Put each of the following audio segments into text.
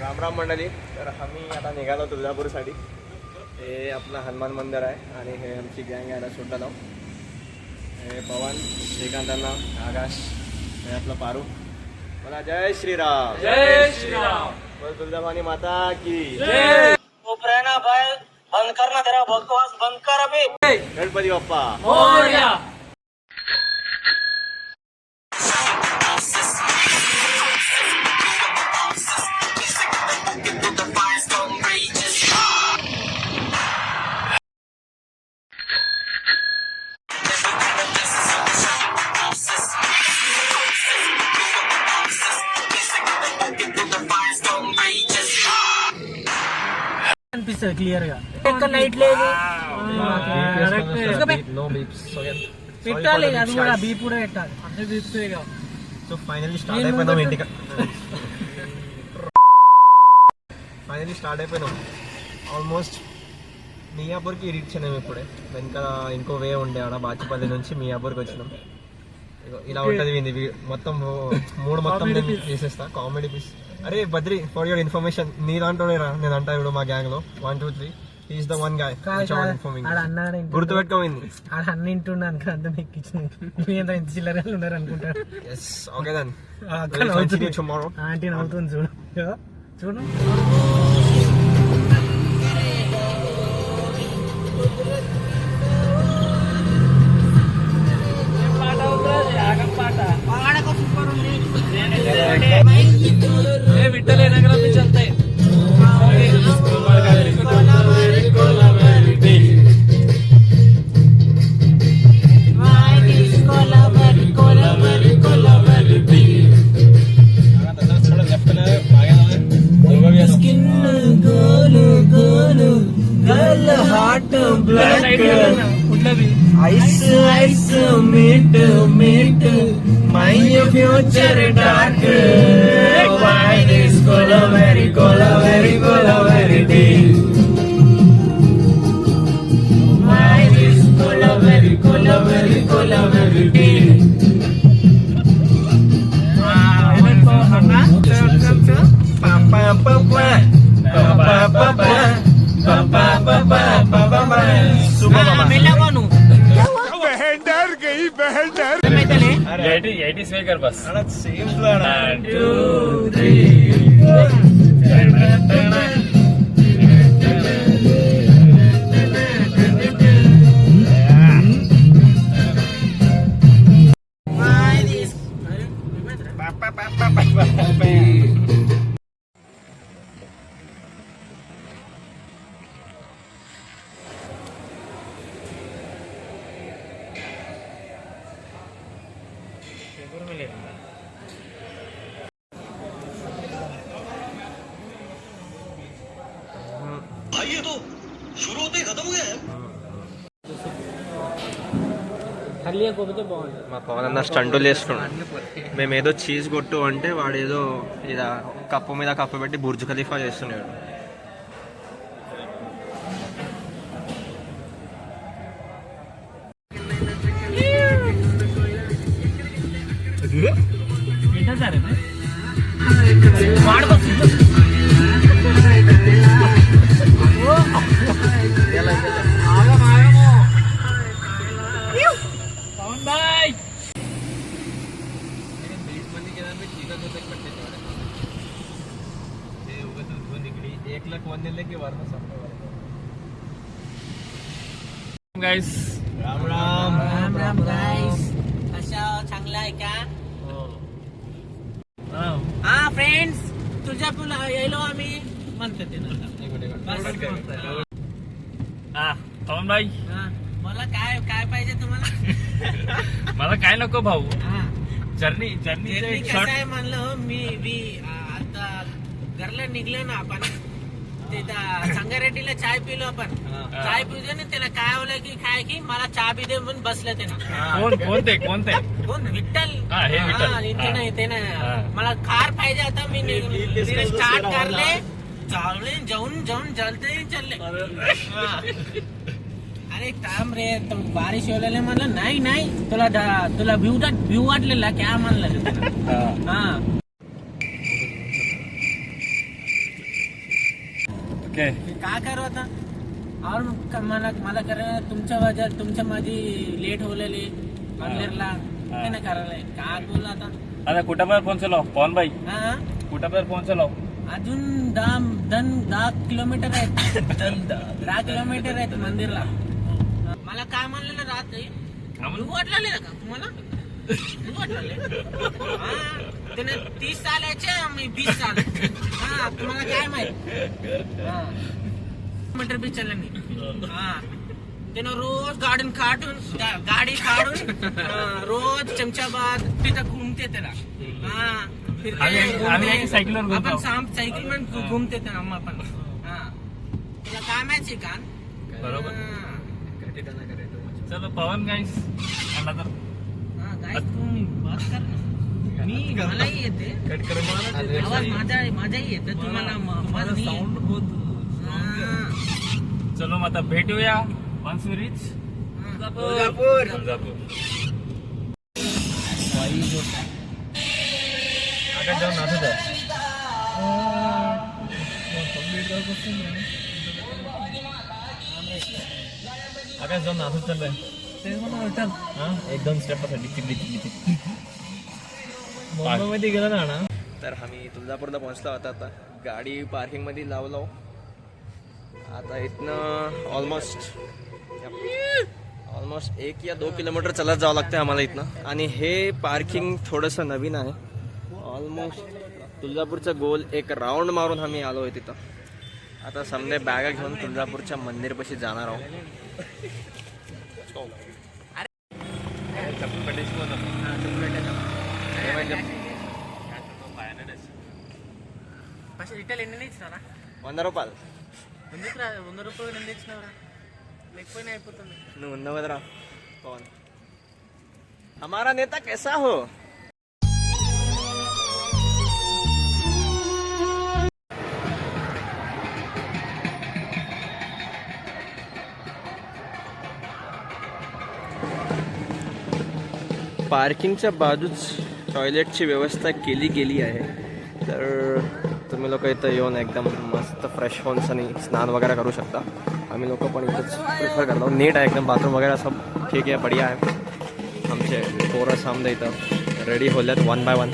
राम राम मंडळी. तर आम्ही आता निघालो तुळजापूरसाठी. हे आपलं हनुमान मंदिर आहे आणि हे आमची गँग आहे सोडा नाव. हे पवन, श्रीकांतांना, आकाश, हे आपलं पारू. मला जय श्रीराम. जय श्रीराम. बोल तुळजाभवानी माता की जय. उपरायना भाई बंद करना, तेरा बकवास बंद कर अभी. गणपती बाप्पा मोरया. అనిపిస్తుంది క్లియర్ గా ఎక్కడ లైట్ లేదు పెట్టాలి, అది కూడా బీప్ కూడా పెట్టాలి. అన్ని బీప్తాయి. సో ఫైనల్లీ స్టార్ట్ అయిపోయినాం ఇంటికి. ఫైనల్లీ స్టార్ట్ అయిపోయినాం. ఆల్మోస్ట్ మియాపూర్కి రీచ్ అయినాం ఇప్పుడే. వెనక ఇంకో వే ఉండే ఆడ బాచిపల్లి నుంచి మియాపూర్కి వచ్చినాం. ఇలా ఉంటుంది మొత్తం మూడు మొత్తం నేను చేసేస్తా. Comedy piece. అరే బద్రి, ఫర్ యువర్ ఇన్ఫర్మేషన్, నీ దాంట్లోనేరా నేను అంటా ఇప్పుడు మా గ్యాంగ్ లో 1 2 3 ఈస్ ద వన్ గాయ్ గుర్తుపెట్టుకోయింది. ఆడ అన్ని ఇంటున్నాను అంటే మీకు ఇచ్చిన ఎంత చిల్లరలు ఉన్నారు అనుకుంటారు. Okay then tomorrow. ఆంటీ నవ్వుతుంది చూడు చూడు. విట్టలే నగర నుంచి వెళ్తాయి. Ice ice meet meet my future dark. Why this color very deep? Why this color very deep? Bus same 1 2 3. ये तो शुरू होते ही खत्म हो गया. మా పవన్ అన్న స్టంటులు చేస్తున్నాడు. మేము ఏదో చీజ్ కొట్టు అంటే వాడు ఏదో ఇలా కప్పు మీద కప్పు పెట్టి బుర్జ్ ఖలీఫా చేస్తున్నాడు. Guys Ram Ram Ram Ram guys. कशा चांगला आहे का? हा फ्रेंड्स, तुळजापूरला यायलो आम्ही म्हणतो ते पवन भाई, मला काय काय पाहिजे तुम्हाला? मला काय नको भाऊ. जर्नी जर्नी कसं आहे म्हणलं मी आता घरला निघलो ना आपण. तिथं संगारेड्डीला चाय पिलो आपण. चाय पिलो ना, त्याला काय होलं की काय की मला चहा बी दे म्हणून बसलं ते ना. कोणते कोण? विठ्ठल. हे विठ्ठल. इथे नाही ते ना. मला कार पाहिजे आता. मी स्टार्ट करले, चालले जाऊन जलते चालले. अरे थांब रे बारिश होलेले म्हणलं नाही तुला व्ह्यू वाटलेला क्या म्हणलं रे तुला? हा ओके काय करू आता और मला करायला तुमच्या माझी लेट होलेली मंदिरला ते नाही करायला काय बोलला आता कुठं पोहोचलो पवन भाई हा कुठं पोहोचलो अजून 10 किलोमीटर आहेत 10 किलोमीटर आहेत मंदिरला मला काय म्हणलेलं रात्री वाटलेलं का तुम्हाला त्याने 30 सालाचे मी 20 साल हा तुम्हाला काय माहित मीटर बी चाललं नाही हा त्यानं रोज गाडी काढून रोज चमचाबाद तिथं घुमते त्याला हा आम्ही सायकलवर घुमतो. आपण सायकल मध्ये घुमते त्याला आपण हा तुला काय माहिती का बरोबर. हा. चलो पवन गाईस आला तर हा, guys, तुम्ही बात कर ना. मलाही येते आवाज माझाही येते तुम्हाला आवाज नाही येत. हा. चलो मग आता भेटूया वन्स वी रीच तुळजापूर. आकाश जाऊन नाचत आहे आकाश जाऊन नाचत चाललंय हा एक दोन स्टेपसाठी चिकली मुंबईमध्ये गेलो ना तर आम्ही तुळजापूरला पोहोचलो आता गाडी पार्किंग मध्ये लावलो आता इथनं ऑलमोस्ट 1 या 2 किलोमीटर चालत जावं लागतं आम्हाला इथनं आणि हे पार्किंग थोडंसं नवीन आहे ऑलमोस्ट तुळजापूरचा गोल एक राऊंड मारून आम्ही आलो आहे तिथं आता समजे बॅगा घेऊन तुळजापूरच्या मंदिरपाशी जाणार आहोत రిటైల్ ఎన్ని ఇచ్చినారా 100 రూపాయలు ఎందుకు 100 రూపాయలు ఎన్ని ఇచ్చినారా లేకపోయినా అయిపోతుంది నువ్వు ఉన్నావు కదరా పవన్ हमारा नेता कैसा हो पार्किंगच्या बाजूच टॉयलेटची व्यवस्था केली गेली आहे तर तुम्ही लोक इथं येऊन एकदम मस्त फ्रेश होऊन आणि स्नान वगैरे करू शकता आम्ही लोक पण इथंच प्रिफर करतो नीट आहे एकदम बाथरूम वगैरे सब ठीक आहे बढिया आहे आमचे पोरं सामने इथं रेडी होल्यात 1 by 1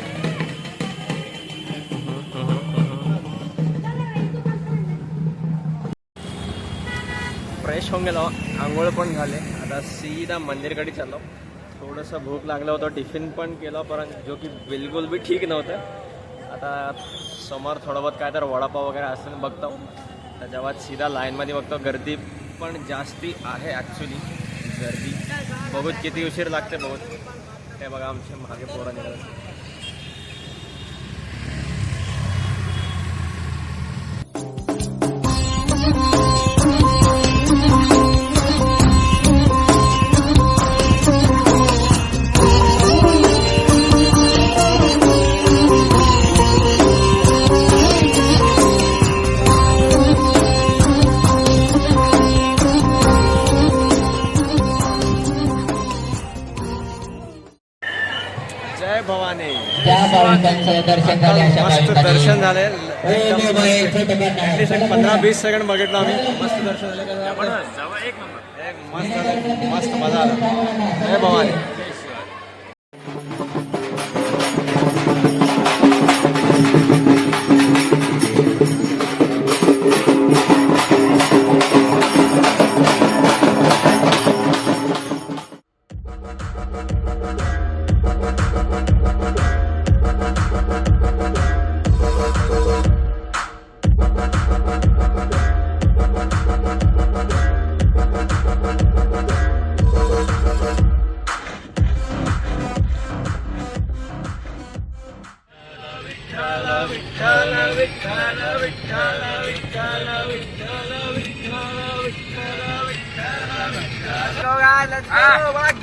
फ्रेश होऊन गेलो आंघोळ पण झाले आता सीधा मंदिरकडे चाललो थोडंसं भूक लागलं होतं टिफिन पण केलं परंतु जो की बिलकुल बी ठीक नव्हतं आता समोर थोडं बहुत काय तर वडापाव वगैरे असेल बघतो त्याच्या बाद सीधा लाईनमध्ये बघतो गर्दी पण जास्ती आहे ॲक्च्युली गर्दी बघूत किती उशीर लागते बघूत हे बघा आमचे मागे पोरं निघाले जय भवानी मस्त दर्शन झाले ॲटलिस्ट 15-20 सेकंड बघितलं आम्ही मस्त दर्शन झालं एक नंबर एक मस्त झालं मस्त मजा आला जय भवानी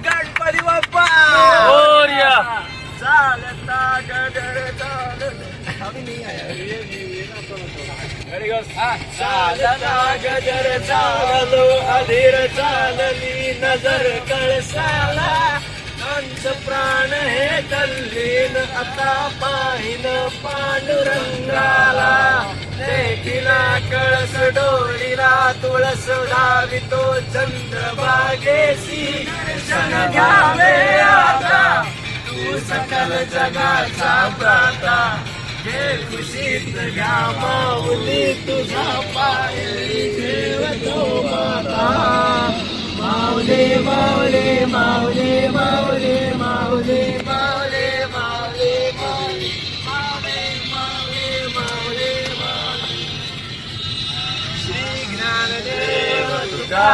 गणपती बाप्पा मोरया. चालता गडर चालत. चालता गजर चाललो अधीर चालली नजर कळसाला आमच प्राण हे तल्लीन आता पाहिन पांडुरंगाला देखिला कळस डोळीला तुळस धावितो चंद्रभागेशी क्षण घ्यावे आता तू सकल जगाचा प्राता जे खुशीत घ्या माऊली तुझा पायरी ठेवतो माता माऊले माऊले माऊले माऊले माऊले माऊले माऊले माऊले माऊले माऊले माऊले श्री ज्ञानदेव तुझा